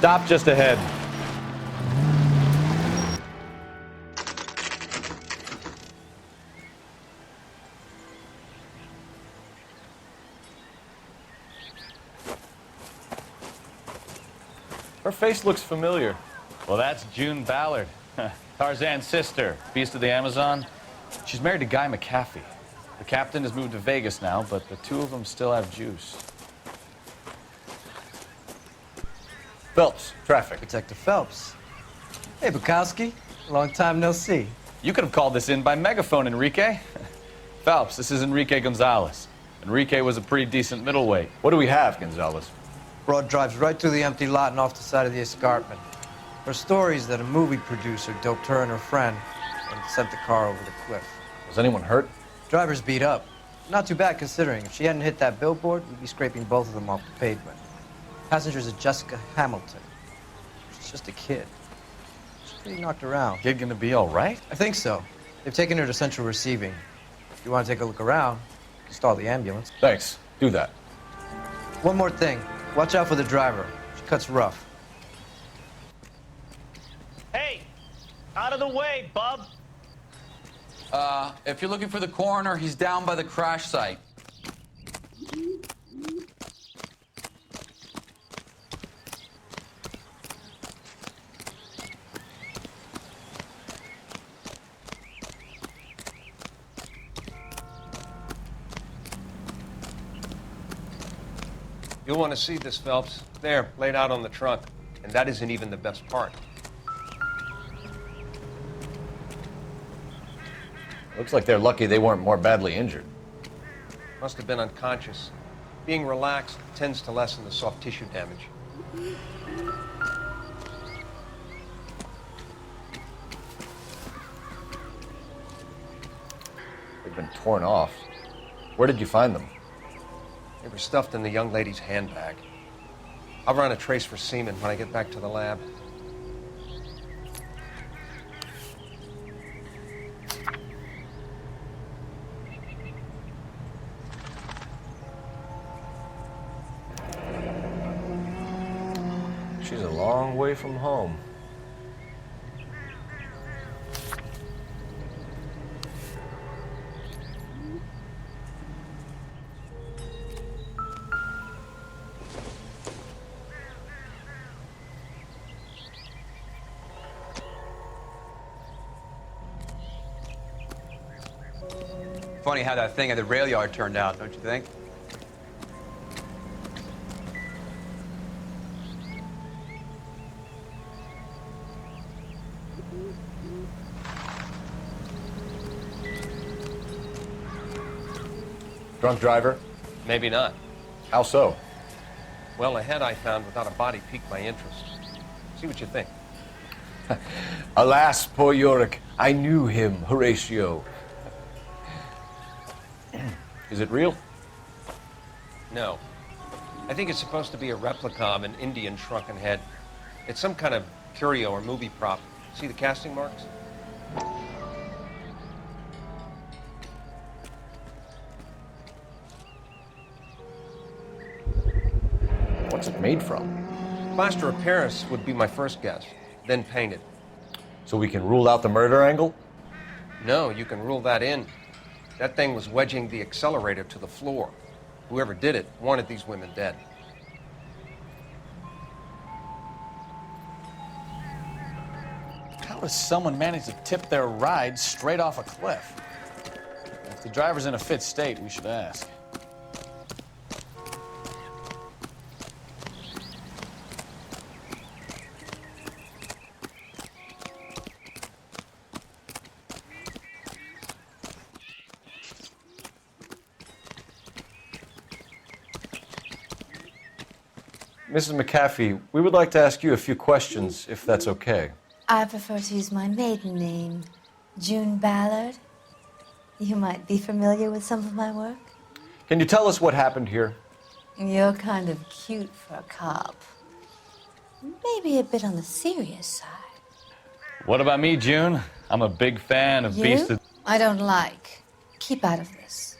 Stop just ahead. Her face looks familiar. Well, that's June Ballard, Tarzan's sister, beast of the Amazon. She's married to Guy McAfee. The captain has moved to Vegas now, but the two of them still have juice. Phelps, traffic. Detective Phelps. Hey, Bukowski. Long time no see. You could have called this in by megaphone, Enrique. Phelps, this is Enrique Gonzalez. Enrique was a pretty decent middleweight. What do we have, Gonzalez? Broad drives right through the empty lot and off the side of the escarpment. Her story is that a movie producer doped her and her friend and sent the car over the cliff. Was anyone hurt? Driver's beat up. Not too bad considering. If she hadn't hit that billboard, we'd be scraping both of them off the pavement. Passenger's a Jessica Hamilton. She's just a kid. She's pretty knocked around. Kid gonna be all right? I think so. They've taken her to central receiving. If you want to take a look around, install the ambulance. Thanks. Do that. One more thing. Watch out for the driver. She cuts rough. Hey! Out of the way, bub! If you're looking for the coroner, he's down by the crash site. You'll want to see this, Phelps. There, laid out on the trunk. And that isn't even the best part. Looks like they're lucky they weren't more badly injured. Must have been unconscious. Being relaxed tends to lessen the soft tissue damage. They've been torn off. Where did you find them? They were stuffed in the young lady's handbag. I'll run a trace for semen when I get back to the lab. She's a long way from home. Funny how that thing at the rail yard turned out, don't you think? Drunk driver? Maybe not. How so? Well, a head I found without a body piqued my interest. See what you think. Alas, poor Yorick. I knew him, Horatio. Is it real? No. I think it's supposed to be a replica of an Indian shrunken head. It's some kind of curio or movie prop. See the casting marks? What's it made from? Plaster of Paris would be my first guess, then painted. So we can rule out the murder angle? No, you can rule that in. That thing was wedging the accelerator to the floor. Whoever did it wanted these women dead. How does someone manage to tip their ride straight off a cliff? If the driver's in a fit state, we should ask. Mrs. McAfee, we would like to ask you a few questions, if that's okay. I prefer to use my maiden name, June Ballard. You might be familiar with some of my work. Can you tell us what happened here? You're kind of cute for a cop. Maybe a bit on the serious side. What about me, June? I'm a big fan of Beast of... I don't like. Keep out of this.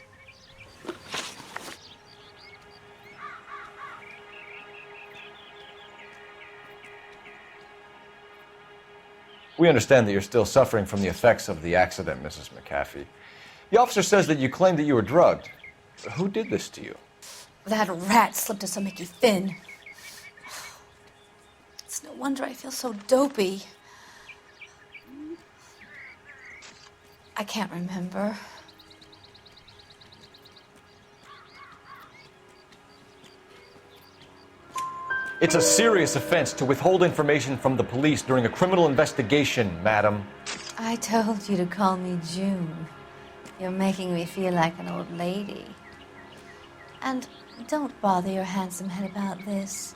We understand that you're still suffering from the effects of the accident, Mrs. McAfee. The officer says that you claimed that you were drugged. Who did this to you? That rat slipped us a Mickey Finn. It's no wonder I feel so dopey. I can't remember. It's a serious offense to withhold information from the police during a criminal investigation, madam. I told you to call me June. You're making me feel like an old lady. And don't bother your handsome head about this.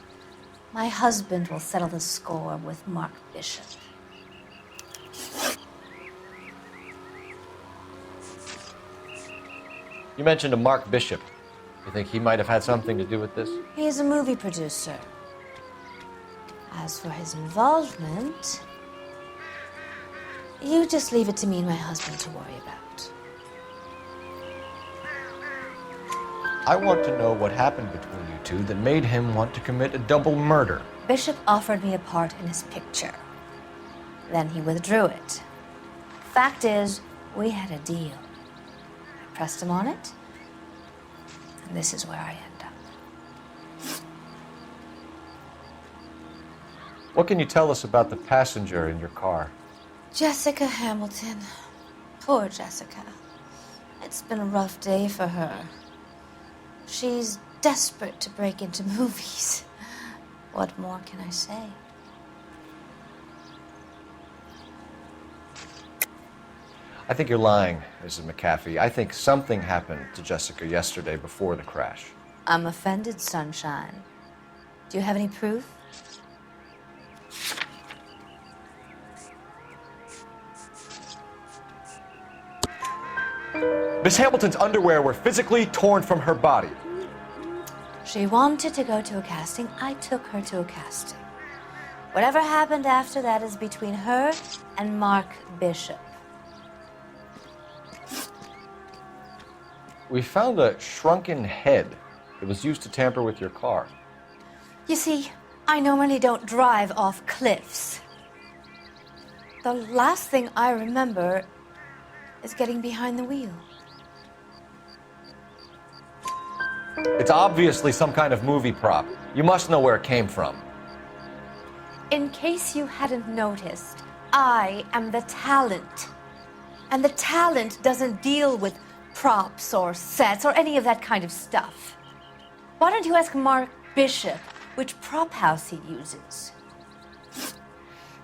My husband will settle the score with Mark Bishop. You mentioned a Mark Bishop. You think he might have had something to do with this? He is a movie producer. As for his involvement, you just leave it to me and my husband to worry about. I want to know what happened between you two that made him want to commit a double murder. Bishop offered me a part in his picture. Then he withdrew it. Fact is, we had a deal. I pressed him on it, and this is where I end up. What can you tell us about the passenger in your car? Jessica Hamilton. Poor Jessica. It's been a rough day for her. She's desperate to break into movies. What more can I say? I think you're lying, Mrs. McAfee. I think something happened to Jessica yesterday before the crash. I'm offended, Sunshine. Do you have any proof? Miss Hamilton's underwear were physically torn from her body. She wanted to go to a casting. I took her to a casting. Whatever happened after that is between her and Mark Bishop. We found a shrunken head that was used to tamper with your car. You see, I normally don't drive off cliffs. The last thing I remember is getting behind the wheel. It's obviously some kind of movie prop. You must know where it came from. In case you hadn't noticed, I am the talent. And the talent doesn't deal with props or sets or any of that kind of stuff. Why don't you ask Mark Bishop which prop house he uses?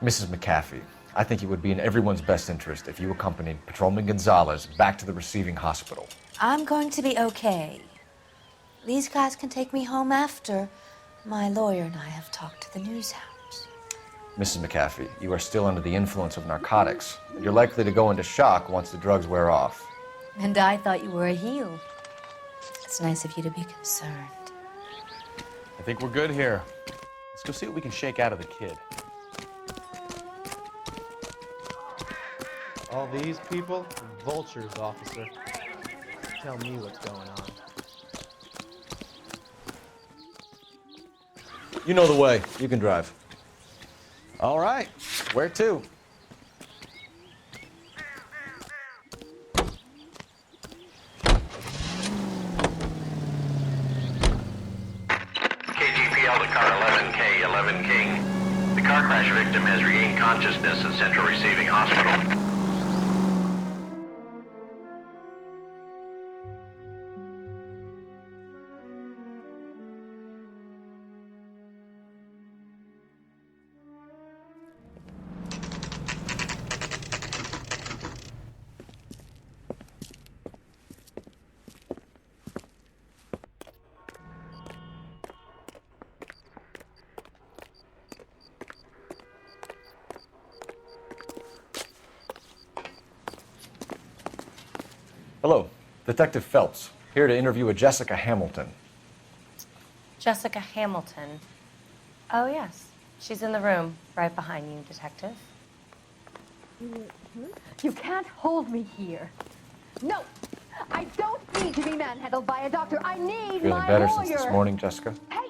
Mrs. McAfee, I think it would be in everyone's best interest if you accompanied Patrolman Gonzalez back to the receiving hospital. I'm going to be okay. These guys can take me home after. My lawyer and I have talked to the news hounds. Mrs. McAfee, you are still under the influence of narcotics. You're likely to go into shock once the drugs wear off. And I thought you were a heel. It's nice of you to be concerned. I think we're good here. Let's go see what we can shake out of the kid. All these people? Vultures, officer. Tell me what's going on. You know the way. You can drive. All right. Where to? KGPL to car 11K, 11 King. The car crash victim has regained consciousness at Central Receiving Hospital. Hello, Detective Phelps, here to interview a Jessica Hamilton. Jessica Hamilton. Oh, yes. She's in the room, right behind you, Detective. You can't hold me here. No, I don't need to be manhandled by a doctor. I need Feeling my better lawyer. since this morning, Jessica? Hey,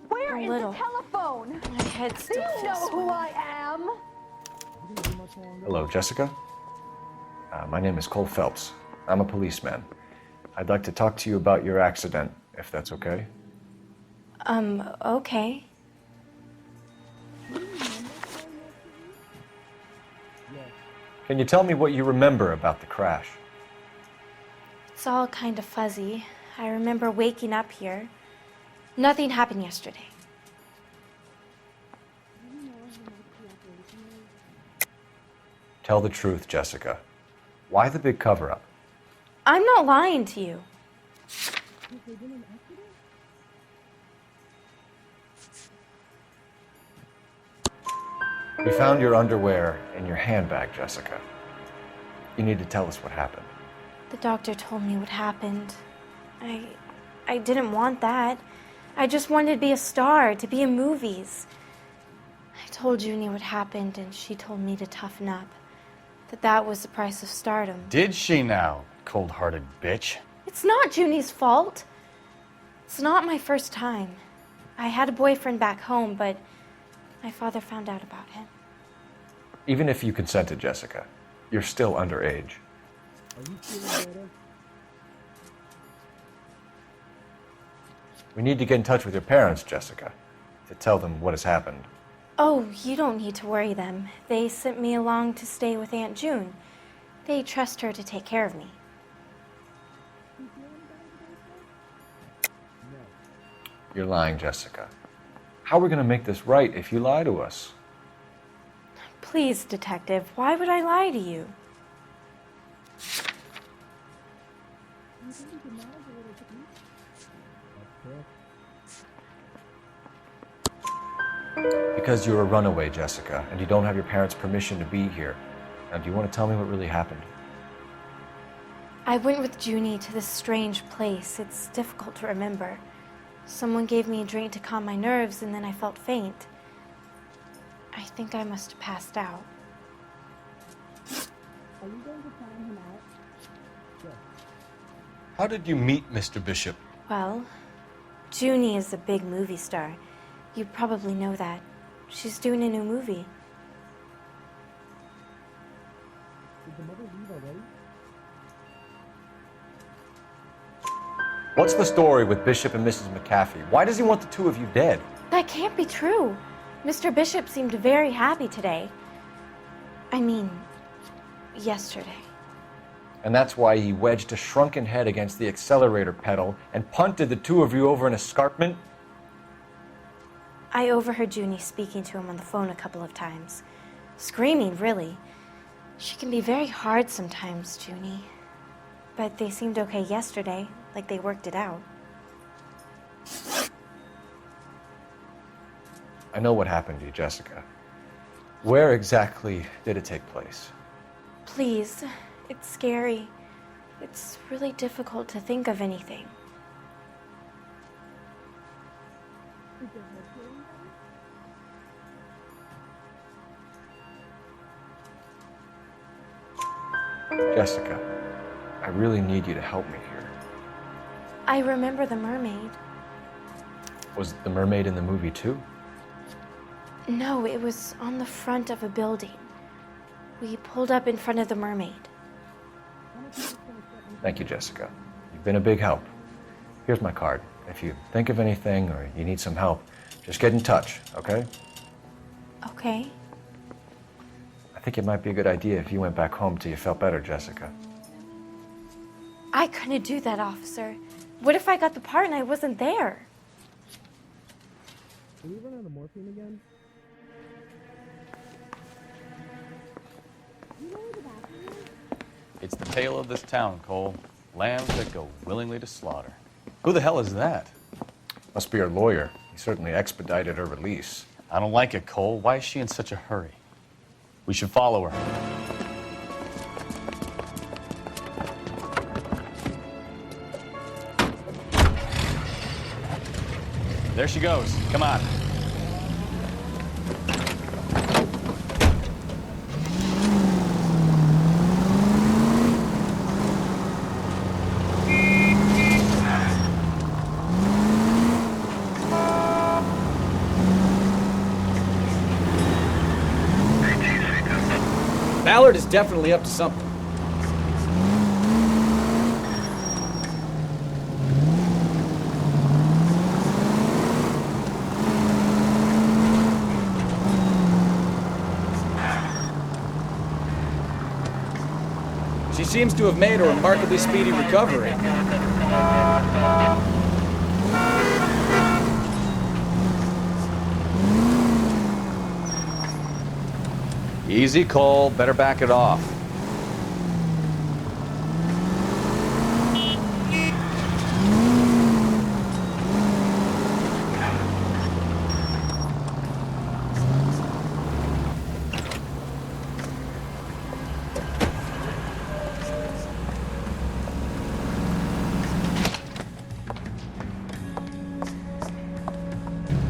where is little. the telephone? My head Do still you know feels who sore. I am? Hello, Jessica. My name is Cole Phelps. I'm a policeman. I'd like to talk to you about your accident, if that's okay. Okay. Can you tell me what you remember about the crash? It's all kind of fuzzy. I remember waking up here. Nothing happened yesterday. Tell the truth, Jessica. Why the big cover-up? I'm not lying to you. We found your underwear in your handbag, Jessica. You need to tell us what happened. The doctor told me what happened. I didn't want that. I just wanted to be a star, to be in movies. I told Junie what happened, and she told me to toughen up. That was the price of stardom. Did she now, cold-hearted bitch? It's not Junie's fault. It's not my first time. I had a boyfriend back home, but my father found out about him. Even if you consented, Jessica, you're still underage. We need to get in touch with your parents, Jessica, to tell them what has happened. Oh, you don't need to worry them. They sent me along to stay with Aunt June. They trust her to take care of me. You're lying, Jessica. How are we going to make this right if you lie to us? Please, detective, why would I lie to you? Because you're a runaway, Jessica, and you don't have your parents' permission to be here. Now, do you want to tell me what really happened? I went with Junie to this strange place. It's difficult to remember. Someone gave me a drink to calm my nerves, and then I felt faint. I think I must have passed out. Are you going to find him out? How did you meet Mr. Bishop? Well, Junie is a big movie star. You probably know that. She's doing a new movie. Did the mother leave already? What's the story with Bishop and Mrs. McAfee? Why does he want the two of you dead? That can't be true. Mr. Bishop seemed very happy today. I mean, yesterday. And that's why he wedged a shrunken head against the accelerator pedal and punted the two of you over an escarpment? I overheard Junie speaking to him on the phone a couple of times. Screaming, really. She can be very hard sometimes, Junie. But they seemed okay yesterday, like they worked it out. I know what happened to you, Jessica. Where exactly did it take place? Please, it's scary. It's really difficult to think of anything. Jessica, I really need you to help me here. I remember the mermaid. Was the mermaid in the movie too? No, it was on the front of a building. We pulled up in front of the mermaid. Thank you, Jessica. You've been a big help. Here's my card. If you think of anything or you need some help, just get in touch, okay? Okay. I think it might be a good idea if you went back home till you felt better, Jessica. I couldn't do that, officer. What if I got the part and I wasn't there? Did we run out of morphine again? It's the tale of this town, Cole. Lambs that go willingly to slaughter. Who the hell is that? Must be her lawyer. He certainly expedited her release. I don't like it, Cole. Why is she in such a hurry? We should follow her. There she goes. Come on. Ballard is definitely up to something. She seems to have made a remarkably speedy recovery. Easy, Cole. Better back it off.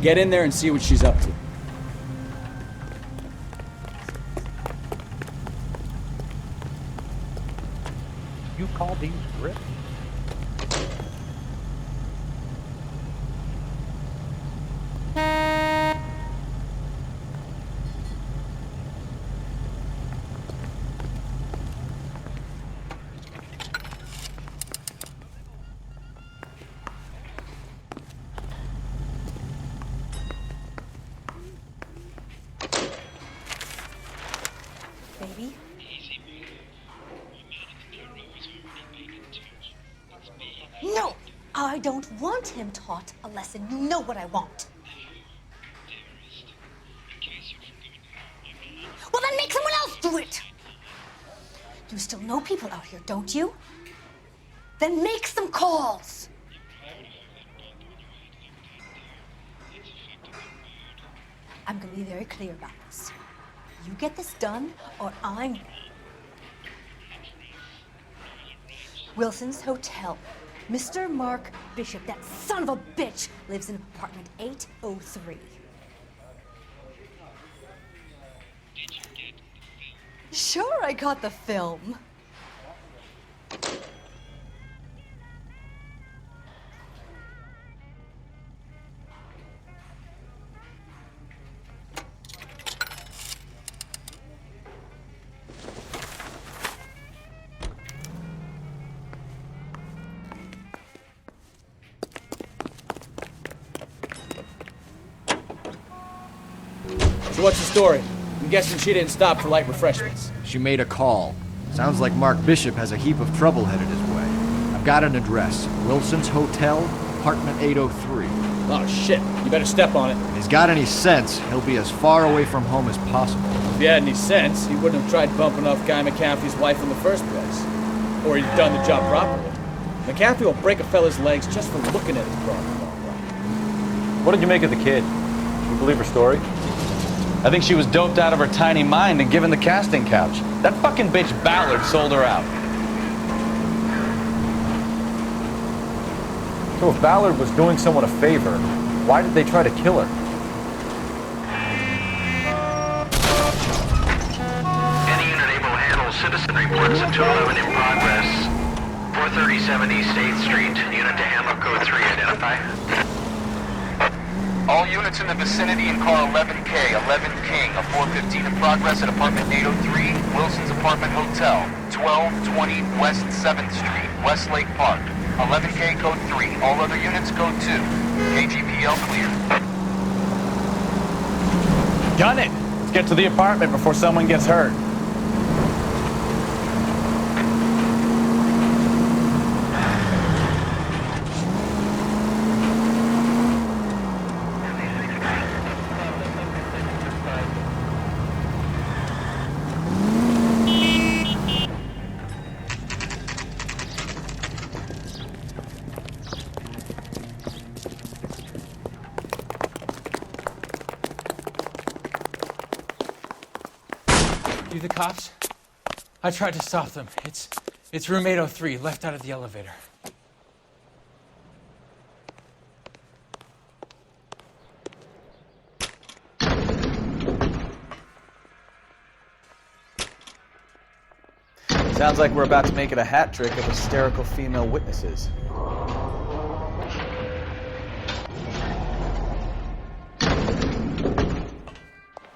Get in there and see what she's up to. You call these rips? Baby? No! I don't want him taught a lesson. You know what I want. Well, then make someone else do it! You still know people out here, don't you? Then make some calls! I'm gonna be very clear about this. You get this done, or I'm... Wilson's Hotel. Mr. Mark Bishop, that son of a bitch, lives in apartment 803. Sure, I got the film. So what's the story? I'm guessing she didn't stop for light refreshments. She made a call. Sounds like Mark Bishop has a heap of trouble headed his way. I've got an address. Wilson's Hotel, apartment 803. Oh shit, you better step on it. If he's got any sense, he'll be as far away from home as possible. If he had any sense, he wouldn't have tried bumping off Guy McAfee's wife in the first place. Or he'd done the job properly. McAfee will break a fella's legs just for looking at his property. What did you make of the kid? Did you believe her story? I think she was doped out of her tiny mind and given the casting couch. That fucking bitch Ballard sold her out. So if Ballard was doing someone a favor, why did they try to kill her? Any unit able to handle citizen reports at 211 in progress. 437 East 8th Street. Unit to handle code 3 identify. All units in the vicinity in car 11K, 11 King, a 415 in progress at apartment 803, Wilson's Apartment Hotel, 1220 West 7th Street, Westlake Park. 11K code 3, all other units code 2. KGPL clear. Gun it! Let's get to the apartment before someone gets hurt. You the cops? I tried to stop them. It's room 803, left out of the elevator. Sounds like we're about to make it a hat trick of hysterical female witnesses.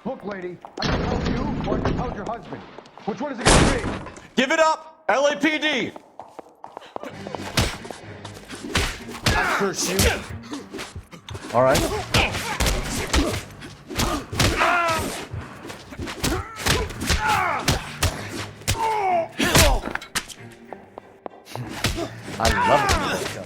Look, lady, I can help you or I can help your husband. Which one is it going to be? Give it up! LAPD! I curse you. All right. I love it.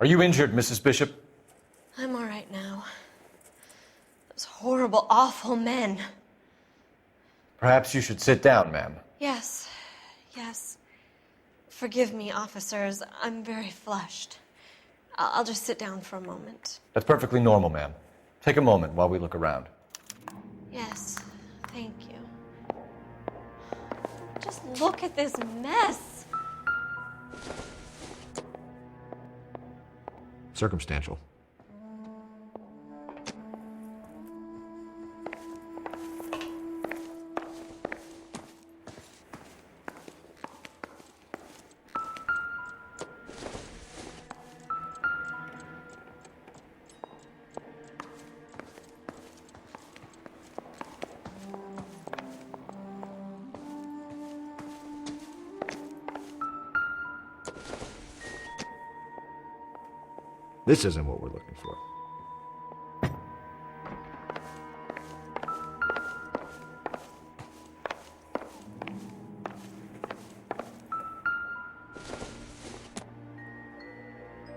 Are you injured, Mrs. Bishop? I'm all right now. Those horrible, awful men. Perhaps you should sit down, ma'am. Yes, yes. Forgive me, officers. I'm very flushed. I'll just sit down for a moment. That's perfectly normal, ma'am. Take a moment while we look around. Yes, thank you. Just look at this mess. Circumstantial. This isn't what we're looking for.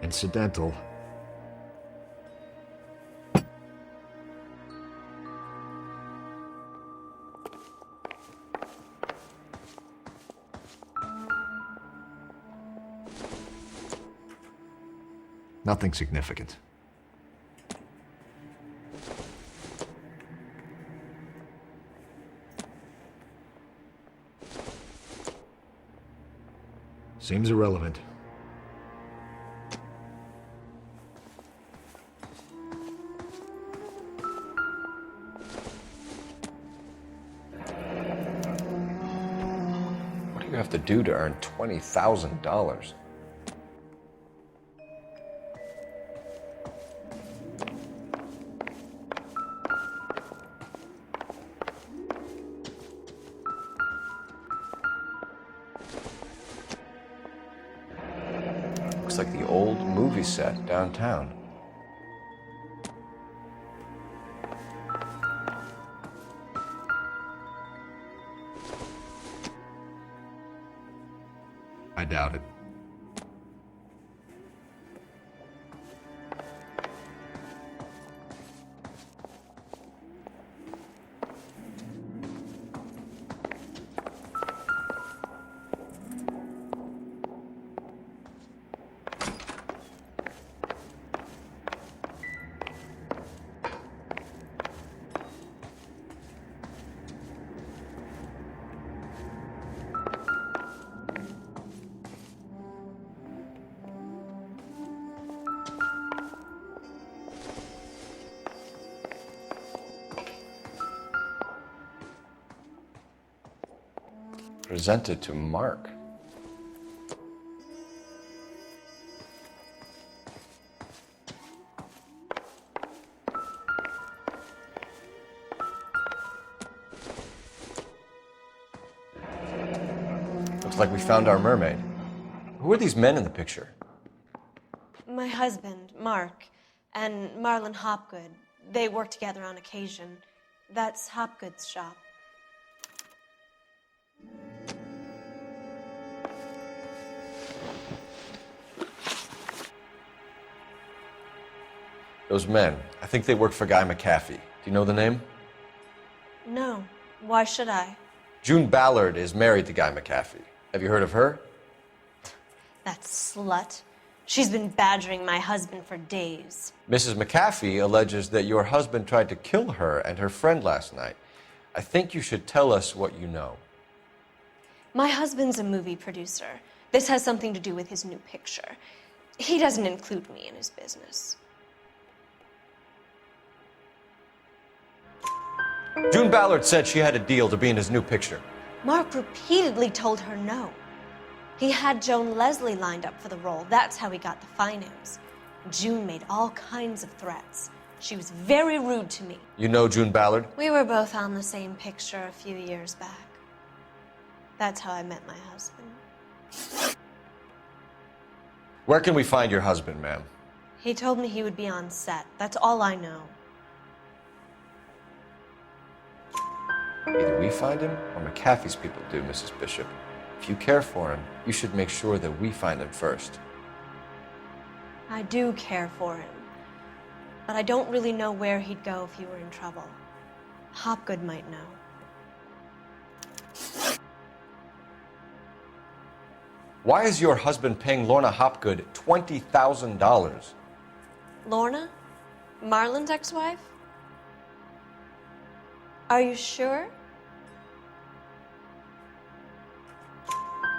Incidental. Nothing significant. Seems irrelevant. What do you have to do to earn $20,000? Looks like the old movie set downtown. I doubt it. Presented to Mark. Looks like we found our mermaid. Who are these men in the picture? My husband, Mark, and Marlon Hopgood. They work together on occasion. That's Hopgood's shop. Those men, I think they work for Guy McAfee. Do you know the name? No. Why should I? June Ballard is married to Guy McAfee. Have you heard of her? That slut. She's been badgering my husband for days. Mrs. McAfee alleges that your husband tried to kill her and her friend last night. I think you should tell us what you know. My husband's a movie producer. This has something to do with his new picture. He doesn't include me in his business. June Ballard said she had a deal to be in his new picture. Mark repeatedly told her no. He had Joan Leslie lined up for the role. That's how he got the finance. June made all kinds of threats. She was very rude to me. You know June Ballard? We were both on the same picture a few years back. That's how I met my husband. Where can we find your husband, ma'am? He told me he would be on set. That's all I know. Either we find him or McAfee's people do, Mrs. Bishop. If you care for him, you should make sure that we find him first. I do care for him. But I don't really know where he'd go if he were in trouble. Hopgood might know. Why is your husband paying Lorna Hopgood $20,000? Lorna? Marlon's ex-wife? Are you sure?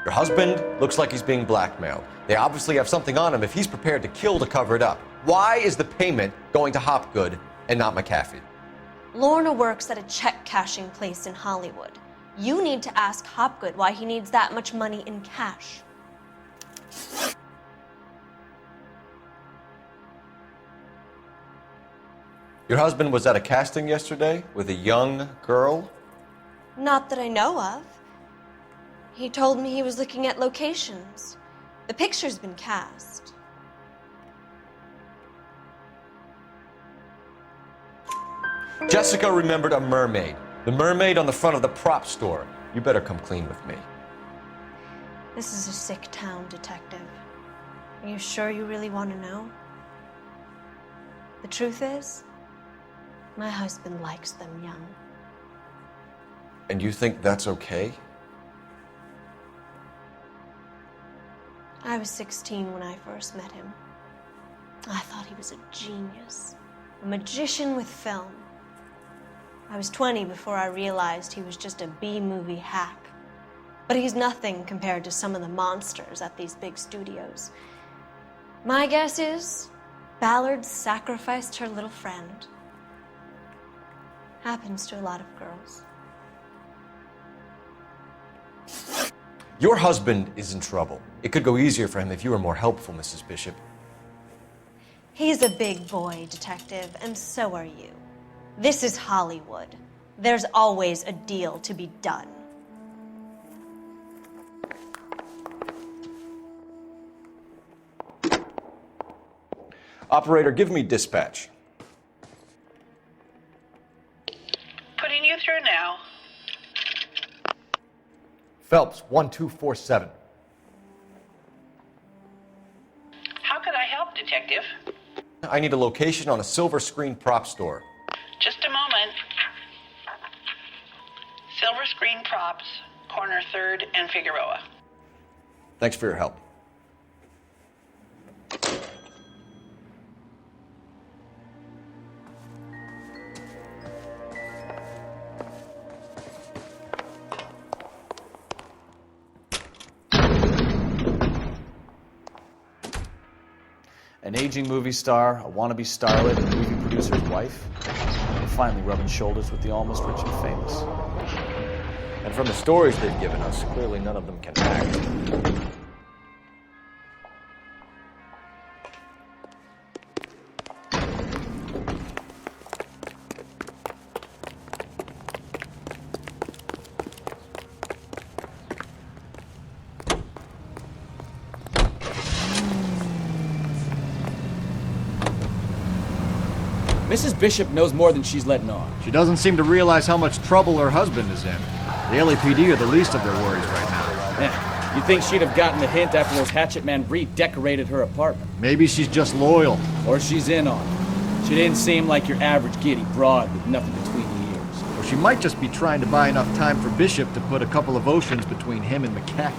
Your husband looks like he's being blackmailed. They obviously have something on him if he's prepared to kill to cover it up. Why is the payment going to Hopgood and not McAfee? Lorna works at a check-cashing place in Hollywood. You need to ask Hopgood why he needs that much money in cash. Your husband was at a casting yesterday with a young girl? Not that I know of. He told me he was looking at locations. The picture's been cast. Jessica remembered a mermaid. The mermaid on the front of the prop store. You better come clean with me. This is a sick town, Detective. Are you sure you really want to know? The truth is, my husband likes them young. And you think that's okay? I was 16 when I first met him. I thought he was a genius, a magician with film. I was 20 before I realized he was just a B-movie hack. But he's nothing compared to some of the monsters at these big studios. My guess is Ballard sacrificed her little friend. Happens to a lot of girls. Your husband is in trouble. It could go easier for him if you were more helpful, Mrs. Bishop. He's a big boy, Detective, and so are you. This is Hollywood. There's always a deal to be done. Operator, give me dispatch. Putting you through now. Phelps, 1247. How could I help, Detective? I need a location on a silver screen prop store. Just a moment. Silver Screen Props, corner 3rd and Figueroa. Thanks for your help. An aging movie star, a wannabe starlet, a movie producer's wife. We're finally rubbing shoulders with the almost rich and famous. And from the stories they've given us, clearly none of them can act. Mrs. Bishop knows more than she's letting on. She doesn't seem to realize how much trouble her husband is in. The LAPD are the least of their worries right now. Yeah. You'd think she'd have gotten the hint after those hatchet men redecorated her apartment. Maybe she's just loyal. Or she's in on it. She didn't seem like your average giddy broad with nothing between the ears. Or she might just be trying to buy enough time for Bishop to put a couple of oceans between him and McAfee.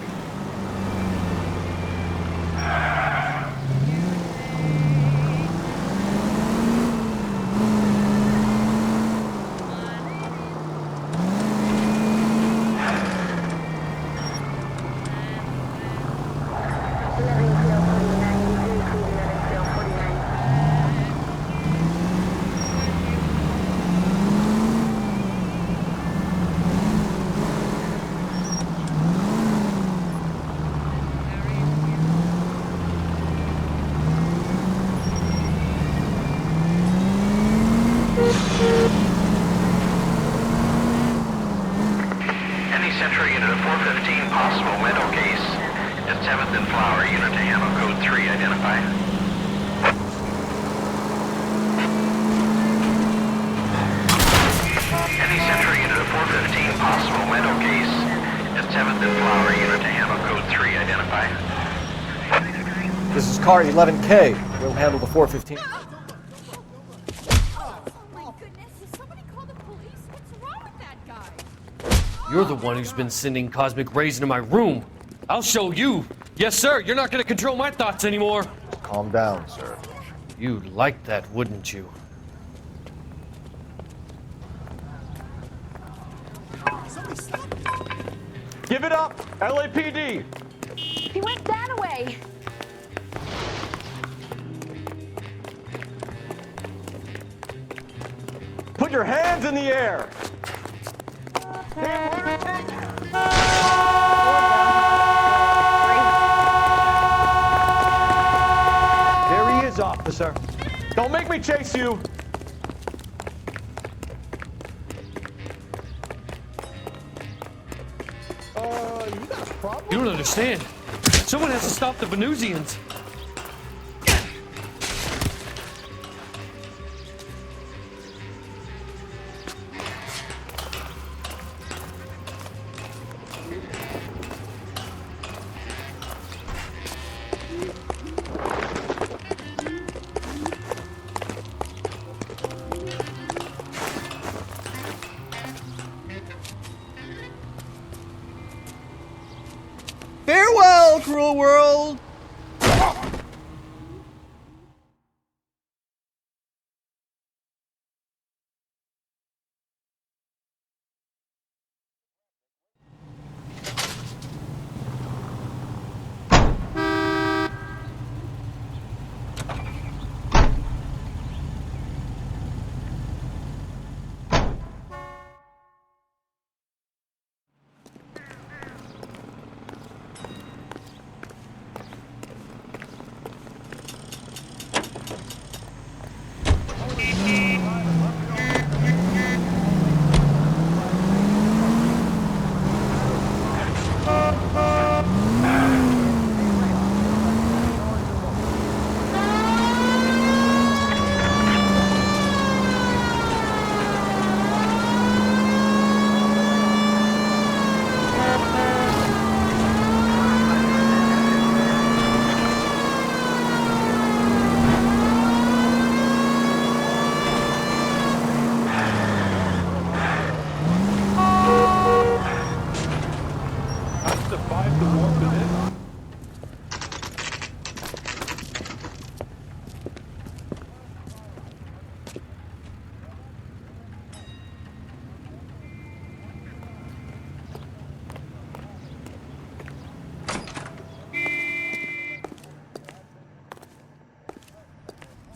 identify. Any Central unit of 415, possible mental case at 7th and Flower, unit to handle code 3, identify. This is car 11K. We'll handle the 415. You're the one who's been sending cosmic rays into my room. I'll show you. Yes, sir. You're not going to control my thoughts anymore. Calm down, sir. You'd like that, wouldn't you? Give it up! LAPD! He went that way. Put your hands in the air! There he is, officer. Don't make me chase you! You got a problem? You don't understand. Someone has to stop the Venusians. Farewell, cruel world!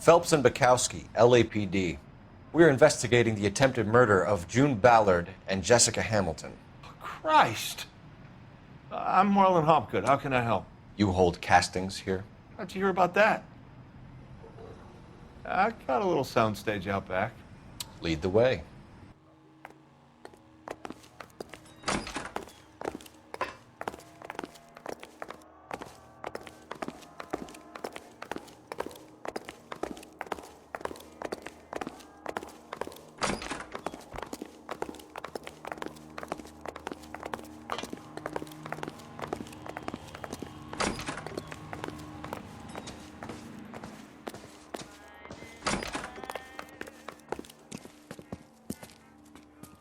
Phelps and Bukowski, LAPD. We're investigating the attempted murder of June Ballard and Jessica Hamilton. Christ! I'm Marlon Hopgood. How can I help? You hold castings here? How'd you hear about that? I got a little soundstage out back. Lead the way.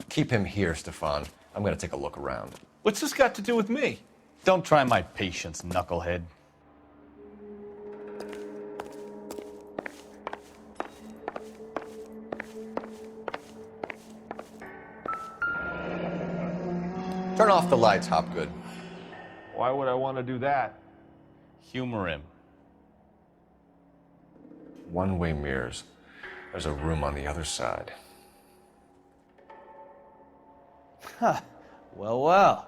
Keep him here, Stefan. I'm gonna take a look around. What's this got to do with me? Don't try my patience, knucklehead. Turn off the lights, Hopgood. Why would I want to do that? Humor him. One-way mirrors. There's a room on the other side. Huh. Well, well.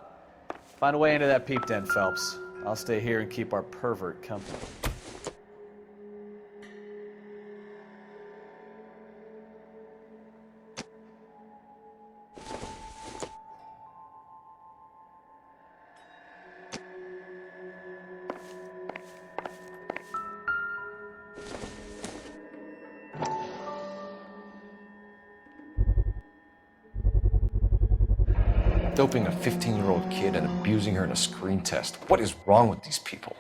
Find a way into that peep den, Phelps. I'll stay here and keep our pervert company. Doping a 15-year-old kid and abusing her in a screen test. What is wrong with these people?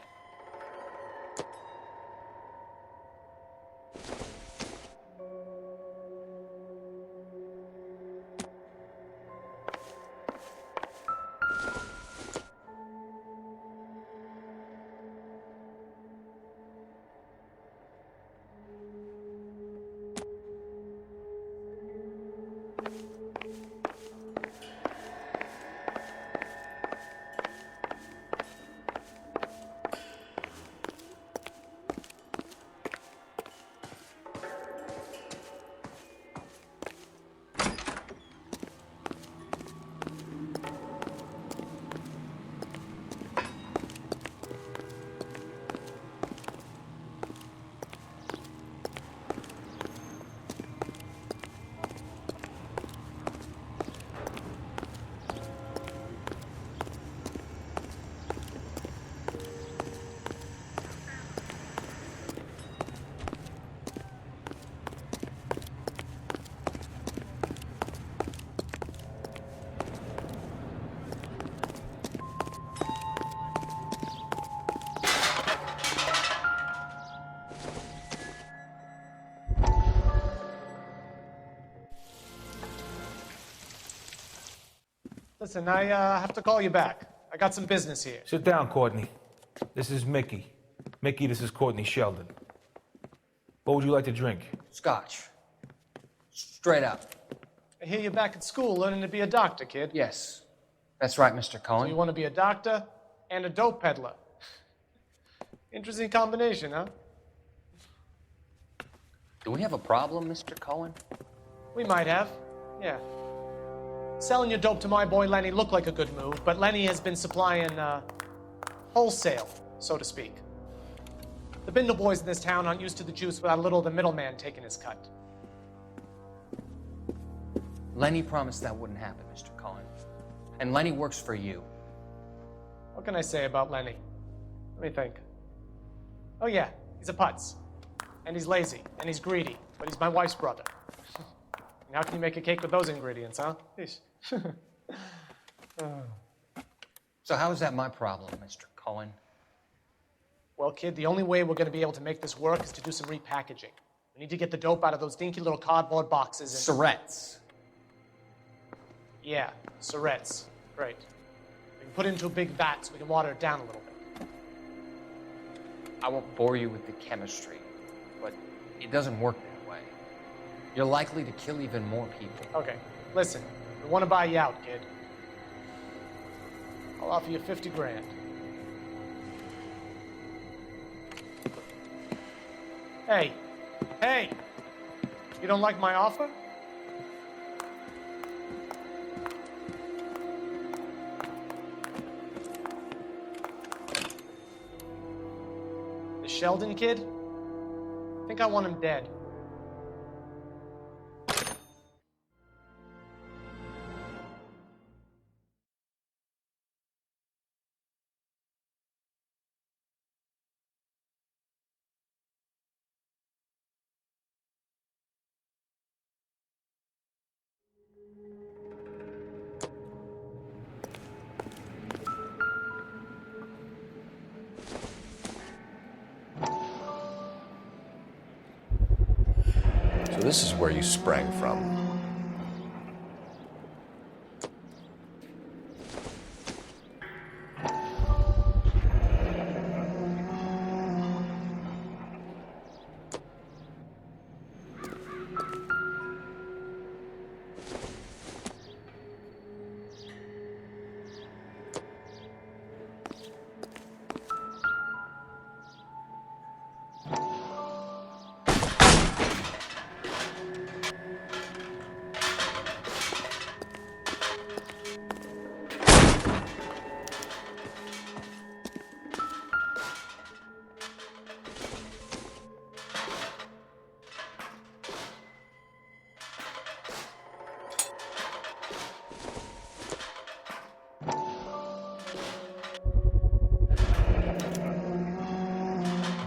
Listen, I have to call you back. I got some business here. Sit down, Courtney. This is Mickey. Mickey, this is Courtney Sheldon. What would you like to drink? Scotch. Straight up. I hear you're back at school learning to be a doctor, kid. Yes. That's right, Mr. So Cohen. you want to be a doctor and a dope peddler. Interesting combination, huh? Do we have a problem, Mr. Cohen? We might have, yeah. Selling your dope to my boy Lenny looked like a good move, but Lenny has been supplying, wholesale, so to speak. The Bindle boys in this town aren't used to the juice without a little of the middleman taking his cut. Lenny promised that wouldn't happen, Mr. Cohen. And Lenny works for you. What can I say about Lenny? Let me think. Oh yeah, he's a putz. And he's lazy, and he's greedy, but he's my wife's brother. And how can you make a cake with those ingredients, huh? So how is that my problem, Mr. Cohen? Well, kid, the only way we're going to be able to make this work is to do some repackaging. We need to get the dope out of those dinky little cardboard boxes and... Syrettes. Yeah, syrettes. Right. We can put it into a big vat so we can water it down a little bit. I won't bore you with the chemistry, but it doesn't work that way. You're likely to kill even more people. Okay, listen. We want to buy you out, kid. I'll offer you 50 grand. Hey, hey! You don't like my offer? The Sheldon kid? I think I want him dead. So this is where you sprang from.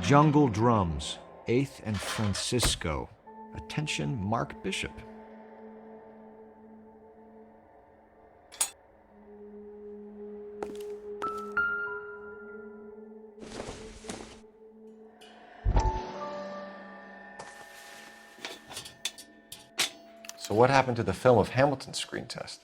Jungle Drums, 8th and Francisco. Attention, Mark Bishop. So what happened to the film of Hamilton's screen test?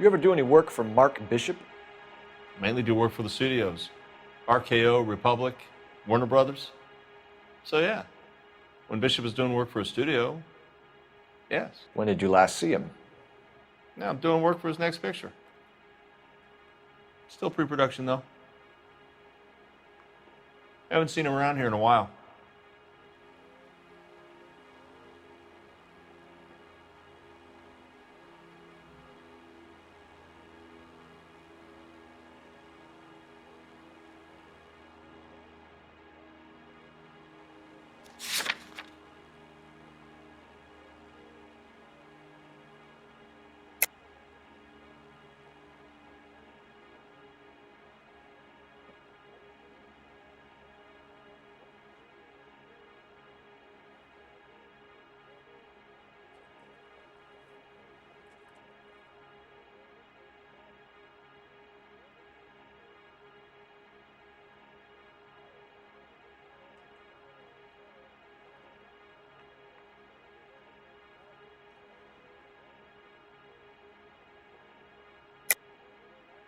You ever do any work for Mark Bishop? Mainly do work for the studios. RKO, Republic, Warner Brothers. So yeah, when Bishop is doing work for a studio, yes. When did you last see him? Now I'm doing work for his next picture. Still pre-production though. Haven't seen him around here in a while.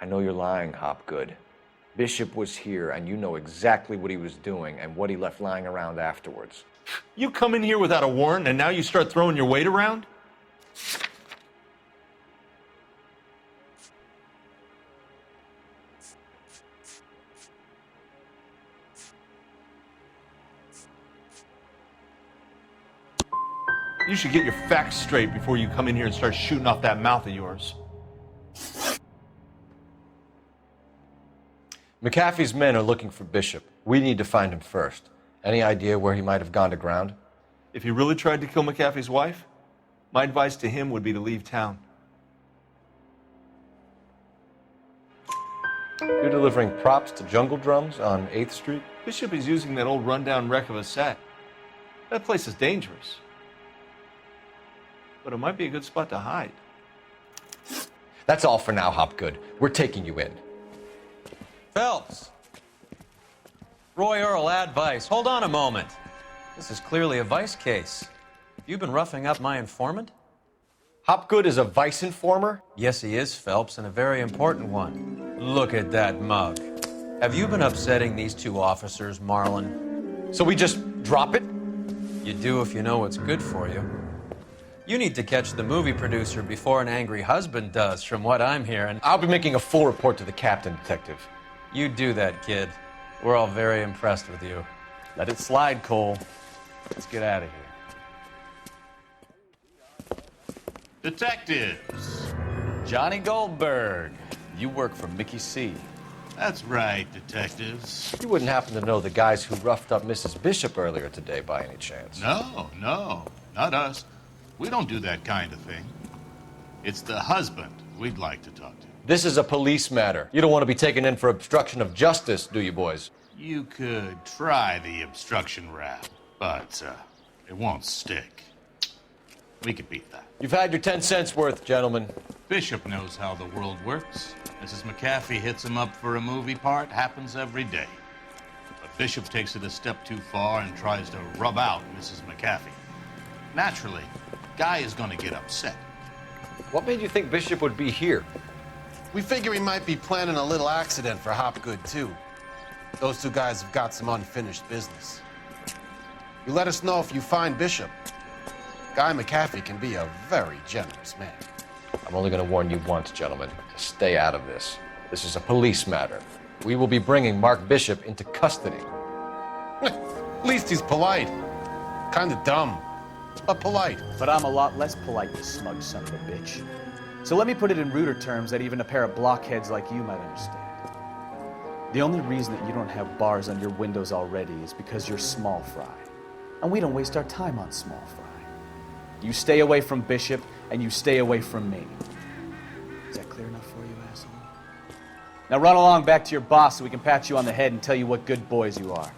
I know you're lying, Hopgood. Bishop was here, and you know exactly what he was doing and what he left lying around afterwards. You come in here without a warrant, and now you start throwing your weight around? You should get your facts straight before you come in here and start shooting off that mouth of yours. McAfee's men are looking for Bishop. We need to find him first. Any idea where he might have gone to ground? If he really tried to kill McAfee's wife, my advice to him would be to leave town. You're delivering props to Jungle Drums on 8th Street? Bishop is using that old rundown wreck of a set. That place is dangerous. But it might be a good spot to hide. That's all for now, Hopgood. We're taking you in. Phelps! Roy Earl, ad vice. Hold on a moment. This is clearly a vice case. You've been roughing up my informant? Hopgood is a vice informer? Yes, he is, Phelps, and a very important one. Look at that mug. Have you been upsetting these two officers, Marlin? So we just drop it? You do if you know what's good for you. You need to catch the movie producer before an angry husband does, from what I'm hearing. I'll be making a full report to the captain, Detective. You do that, kid. We're all very impressed with you. Let it slide, Cole. Let's get out of here. Detectives. Johnny Goldberg. You work for Mickey C. That's right, detectives. You wouldn't happen to know the guys who roughed up Mrs. Bishop earlier today by any chance? No, not us. We don't do that kind of thing. It's the husband we'd like to talk to. This is a police matter. You don't want to be taken in for obstruction of justice, do you, boys? You could try the obstruction rap, but it won't stick. We could beat that. You've had your 10 cents worth, gentlemen. Bishop knows how the world works. Mrs. McAfee hits him up for a movie part. Happens every day. But Bishop takes it a step too far and tries to rub out Mrs. McAfee. Naturally, Guy is going to get upset. What made you think Bishop would be here? We figure he might be planning a little accident for Hopgood, too. Those two guys have got some unfinished business. You let us know if you find Bishop. Guy McAfee can be a very generous man. I'm only going to warn you once, gentlemen. To stay out of this. This is a police matter. We will be bringing Mark Bishop into custody. At least he's polite. Kind of dumb, but polite. But I'm a lot less polite, you smug son of a bitch. So let me put it in ruder terms that even a pair of blockheads like you might understand. The only reason that you don't have bars on your windows already is because you're small fry. And we don't waste our time on small fry. You stay away from Bishop, and you stay away from me. Is that clear enough for you, asshole? Now run along back to your boss so we can pat you on the head and tell you what good boys you are.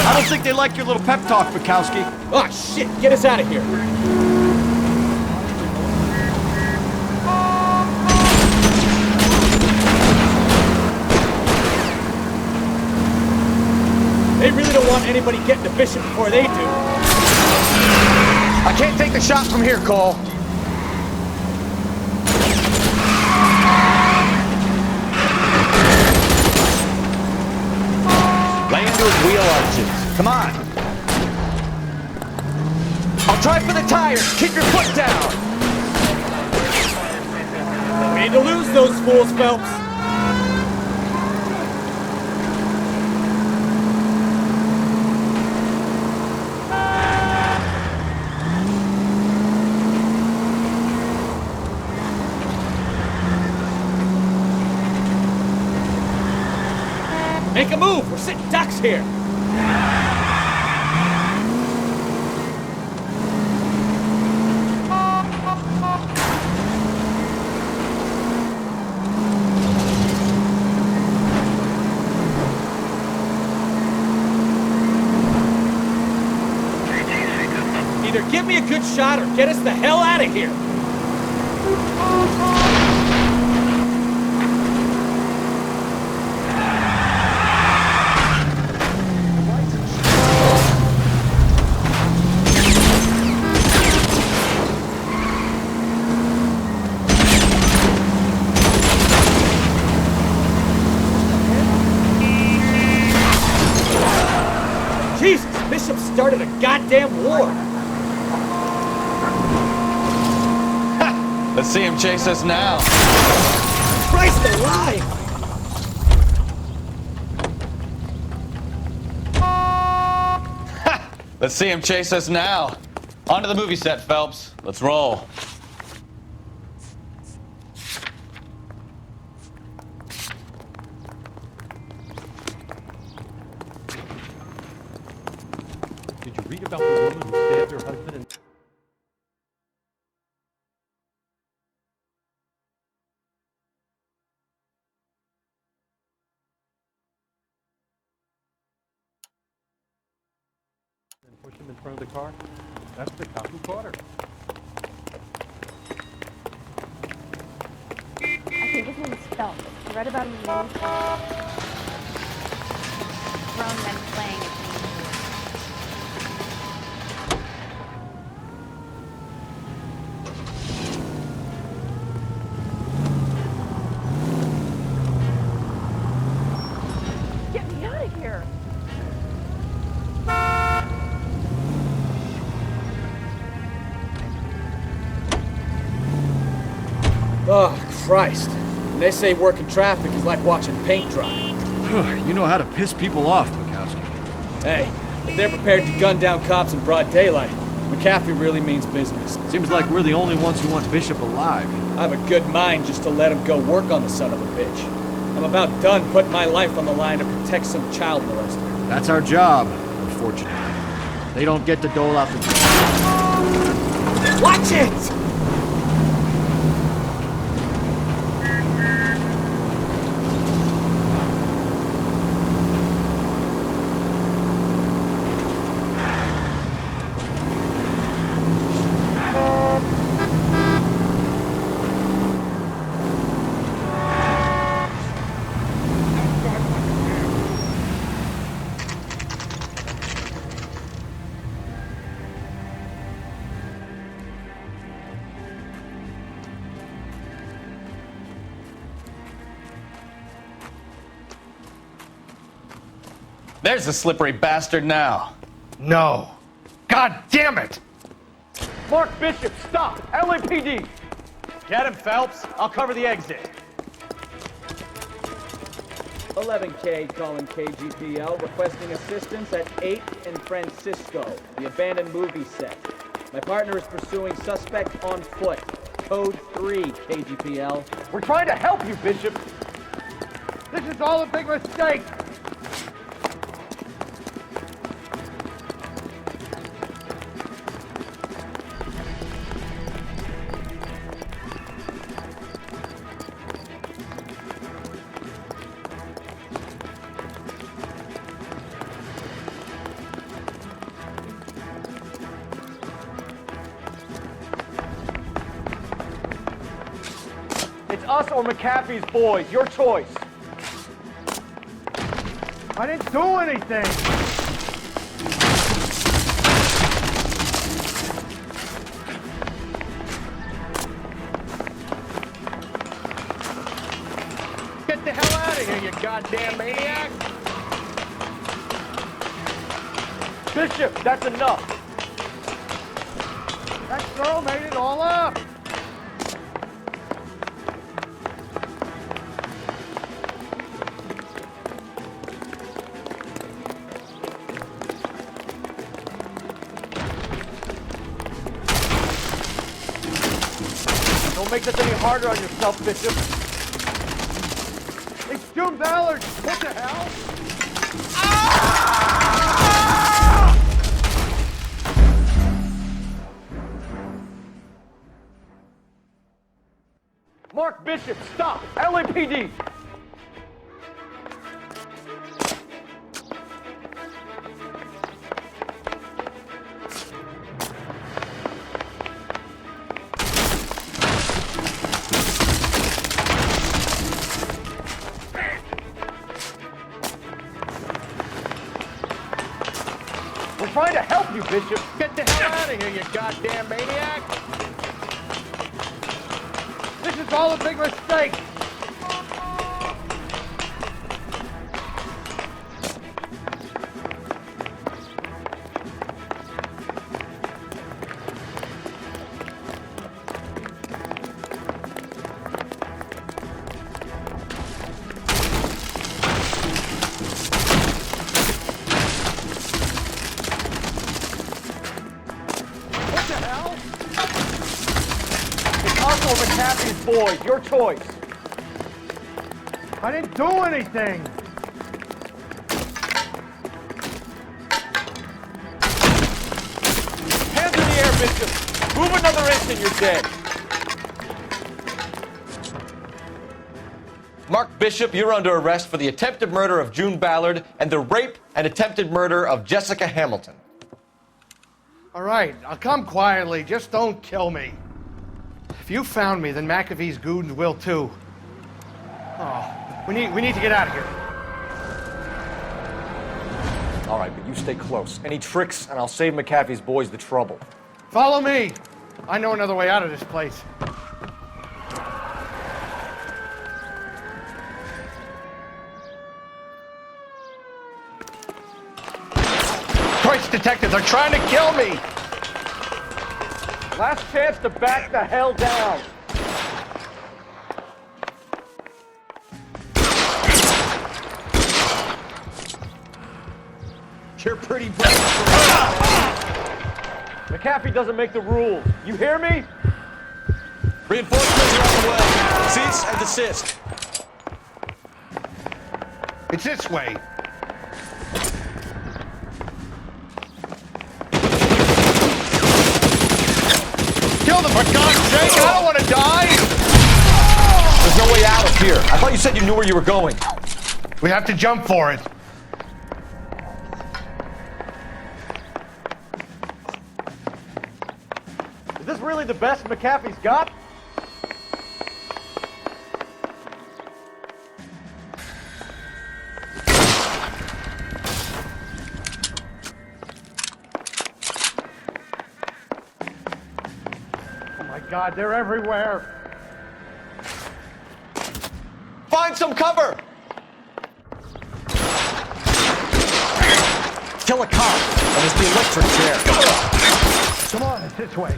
I don't think they like your little pep talk, Bukowski. Oh, shit! Get us out of here! They really don't want anybody getting to Bishop before they do. I can't take the shot from here, Cole. Lay into his wheel arches. Come on. I'll try for the tires. Keep your foot down. We need to lose those fools, Phelps. Make a move! We're sitting ducks here! Either give me a good shot or get us the hell out of here! Started a goddamn war. Let's see him chase us now. Christ alive! Let's see him chase us now. Onto the movie set, Phelps. Let's roll. Did you read about the woman who stabbed her husband and... and pushed him in front of the car? That's the cop who caught her. I think his name is Phelps. I read about him in the news. Grown men playing a game. Christ. And they say working traffic is like watching paint dry. You know how to piss people off, Bukowski. Hey, if they're prepared to gun down cops in broad daylight, McAfee really means business. Seems like we're the only ones who want Bishop alive. I have a good mind just to let him go work on the son of a bitch. I'm about done putting my life on the line to protect some child molester. That's our job, unfortunately. They don't get to dole out the... Watch it! There's the slippery bastard now. No. God damn it! Mark Bishop, stop! LAPD! Get him, Phelps. I'll cover the exit. 11K calling KGPL, requesting assistance at 8th and Francisco, the abandoned movie set. My partner is pursuing suspect on foot. Code 3, KGPL. We're trying to help you, Bishop. This is all a big mistake. It's us or McAfee's boys. Your choice. I didn't do anything. Get the hell out of here, you goddamn maniac! Bishop, that's enough. That girl made it all up. Don't make this any harder on yourself, Bishop. It's June Ballard! What the hell? Mark Bishop, stop! LAPD! We're trying to help you, Bishop. Get the hell out of here, you goddamn maniac! This is all a big mistake! McAfee's boys, your choice. I didn't do anything. Hands in the air, Bishop. Move another inch and you're dead. Mark Bishop, you're under arrest for the attempted murder of June Ballard and the rape and attempted murder of Jessica Hamilton. All right, I'll come quietly. Just don't kill me. If you found me, then McAfee's goons will too. Oh, we need to get out of here. All right, but you stay close. Any tricks, and I'll save McAfee's boys the trouble. Follow me. I know another way out of this place. Christ, detectives are trying to kill me! Last chance to back the hell down. You're pretty brave. McAfee doesn't make the rules. You hear me? Reinforcements are on the way. Cease and desist. It's this way. Kill them, for God's sake! I don't want to die! There's no way out of here. I thought you said you knew where you were going. We have to jump for it. Is this really the best McAfee's got? Oh my God, they're everywhere. Find some cover! Kill a cop, and it's the electric chair. Come on, it's this way.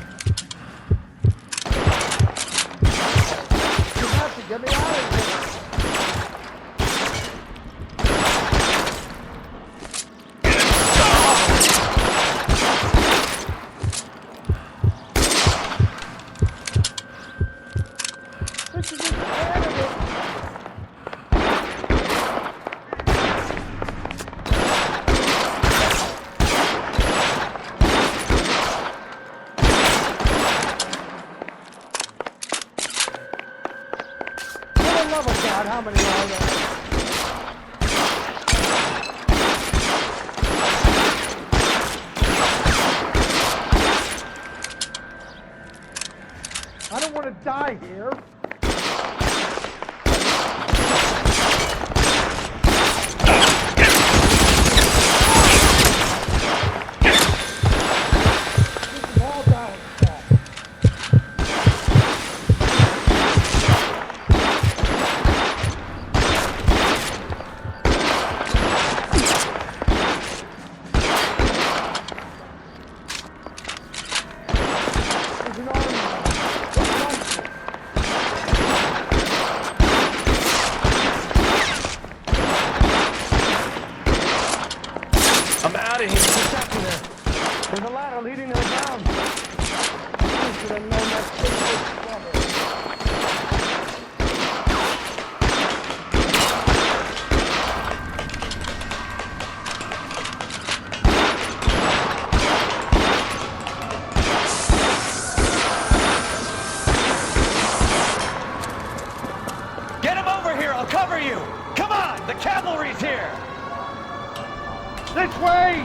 You have to get me out of here. This is insanity. For the love of God, how many are there? I don't want to die here. This is all Ballard's fault. There's an army. I'm out of here. What's happening there? There's a ladder leading them down. I should have known that thing was trouble. Get him over here! I'll cover you! Come on! The cavalry's here! This way!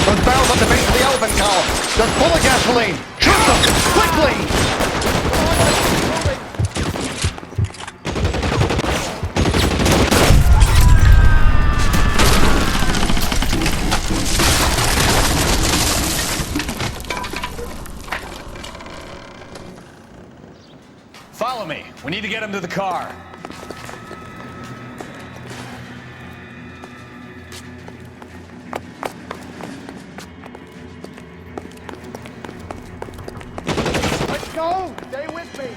Those barrels at the base of the elephant column. They're full of gasoline. Shoot them! Quickly! Follow me. We need to get him to the car. Let's go! Stay with me!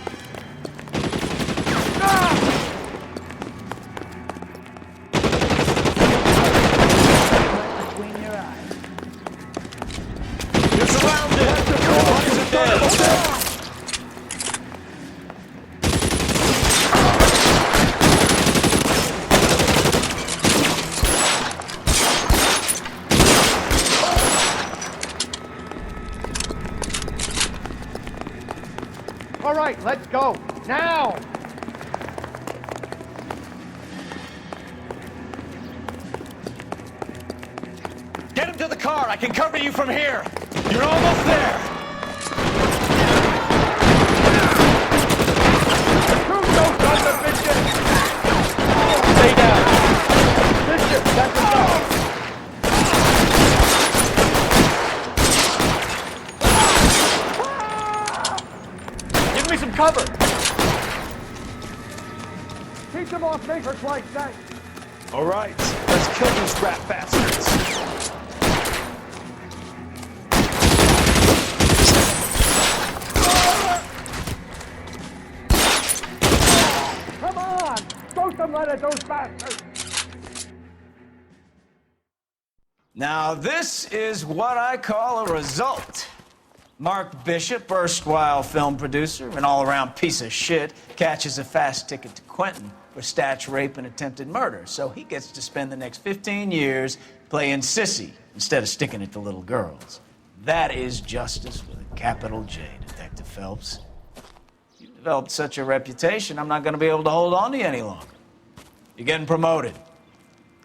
Between your eyes. You're surrounded. Your bodies are dead. All right, let's go. Now! Get him to the car. I can cover you from here. You're almost there. Shoot those sons of bitches! Stay down. Bishop, that's enough. Give me some cover. Keep them off me for Christ's sake. All right, let's kill these rat bastards. ahead of those bastards! Now, this is what I call a result. Mark Bishop, erstwhile film producer, an all-around piece of shit, catches a fast ticket to Quentin for statch rape and attempted murder, so he gets to spend the next 15 years playing sissy instead of sticking it to little girls. That is justice with a capital J, Detective Phelps. You've developed such a reputation, I'm not going to be able to hold on to you any longer. You're getting promoted.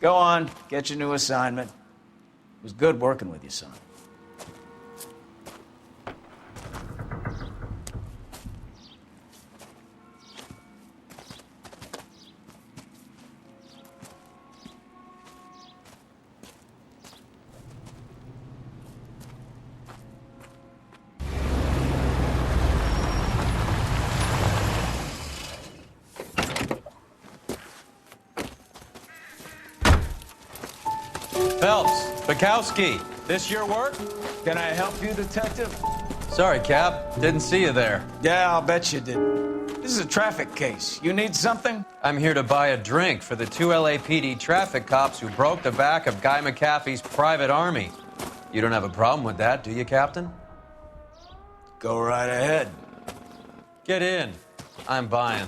Go on, get your new assignment. It was good working with you, son. Phelps, Bukowski, this your work? Can I help you, Detective? Sorry, Cap. Didn't see you there. Yeah, I'll bet you didn't. This is a traffic case. You need something? I'm here to buy a drink for the 2 LAPD traffic cops who broke the back of Guy McAfee's private army. You don't have a problem with that, do you, Captain? Go right ahead. Get in. I'm buying.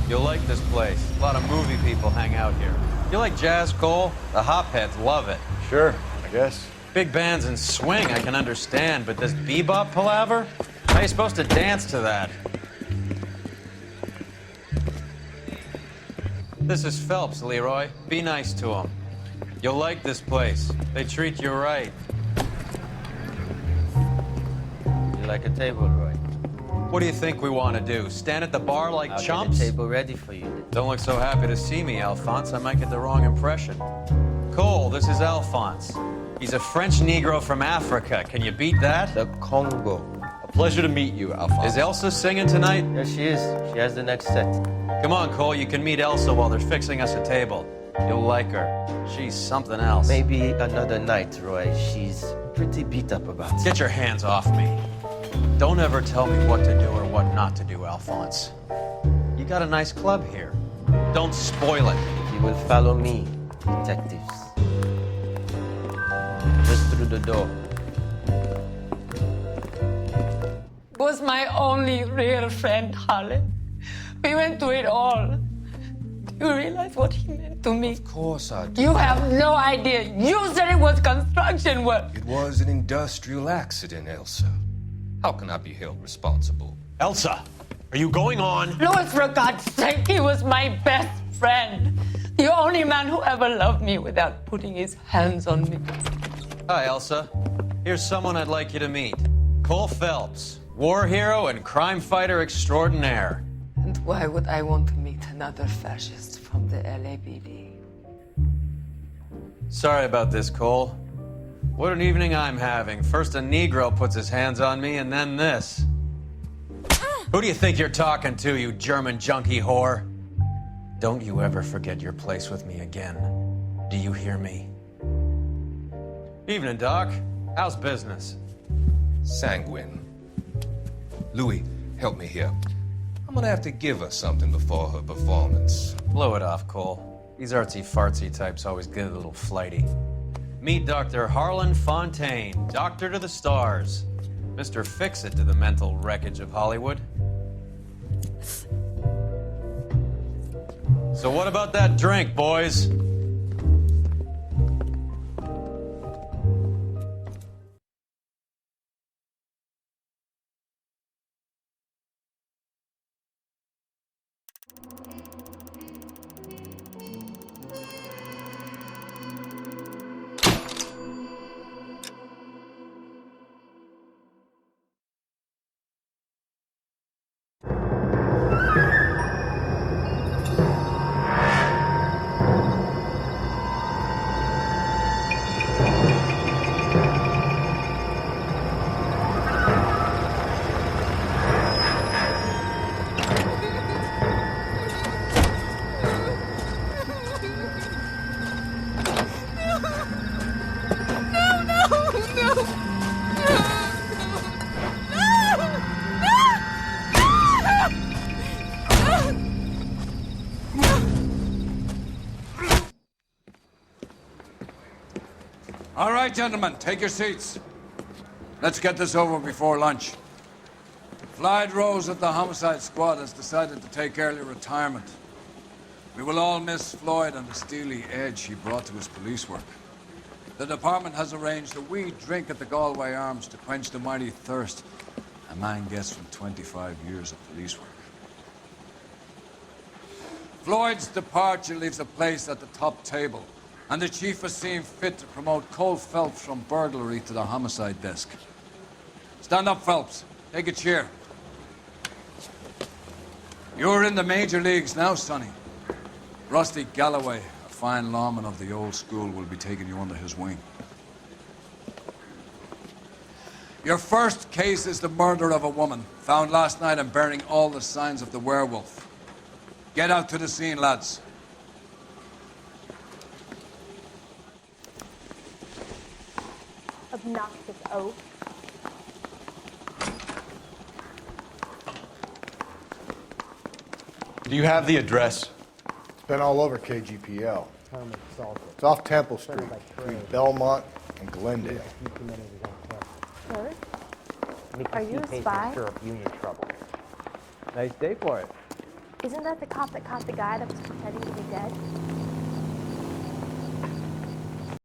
You'll like this place. A lot of movie people hang out here. You like jazz, Cole? The hopheads love it. Sure, I guess. Big bands and swing I can understand, but this bebop palaver? How are you supposed to dance to that? This is Phelps, Leroy. Be nice to him. You'll like this place. They treat you right. You like a table, Roy? What do you think we want to do? Stand at the bar like chumps? Get a table ready for you. Don't look so happy to see me, Alphonse. I might get the wrong impression. Cole, this is Alphonse. He's a French Negro from Africa. Can you beat that? The Congo. A pleasure to meet you, Alphonse. Is Elsa singing tonight? Yes, she is. She has the next set. Come on, Cole. You can meet Elsa while they're fixing us a table. You'll like her. She's something else. Maybe another night, Roy. She's pretty beat up about it. Get your hands off me. Don't ever tell me what to do or what not to do, Alphonse. You got a nice club here. Don't spoil it. You will follow me, detectives. Just through the door. Was my only real friend, Harlan. We went through it all. Do you realize what he meant to me? Of course I do. You have no idea. You said it was construction work. It was an industrial accident, Elsa. How can I be held responsible? Elsa, are you going on? Louis, for God's sake, he was my best friend. The only man who ever loved me without putting his hands on me. Hi, Elsa. Here's someone I'd like you to meet. Cole Phelps, war hero and crime fighter extraordinaire. And why would I want to meet another fascist from the LAPD? Sorry about this, Cole. What an evening I'm having. First a Negro puts his hands on me, and then this. Who do you think you're talking to, you German junkie whore? Don't you ever forget your place with me again. Do you hear me? Evening, Doc. How's business? Sanguine. Louis, help me here. I'm gonna have to give her something before her performance. Blow it off, Cole. These artsy-fartsy types always get a little flighty. Meet Dr. Harlan Fontaine, doctor to the stars. Mr. Fix-It to the mental wreckage of Hollywood. So what about that drink, boys? All right, gentlemen, take your seats. Let's get this over before lunch. Floyd Rose of the homicide squad has decided to take early retirement. We will all miss Floyd and the steely edge he brought to his police work. The department has arranged a wee drink at the Galway Arms to quench the mighty thirst a man gets from 25 years of police work. Floyd's departure leaves a place at the top table, and the chief has seen fit to promote Cole Phelps from burglary to the homicide desk. Stand up, Phelps. Take a chair. You're in the major leagues now, Sonny. Rusty Galloway, a fine lawman of the old school, will be taking you under his wing. Your first case is the murder of a woman, found last night and bearing all the signs of the werewolf. Get out to the scene, lads. Obnoxious oaf. Do you have the address? It's been all over KGPL. It's off Temple Street, between Belmont and Glendale. Sir? Are you a spy? Nice day for it. Isn't that the cop that caught the guy that was pretending to be dead?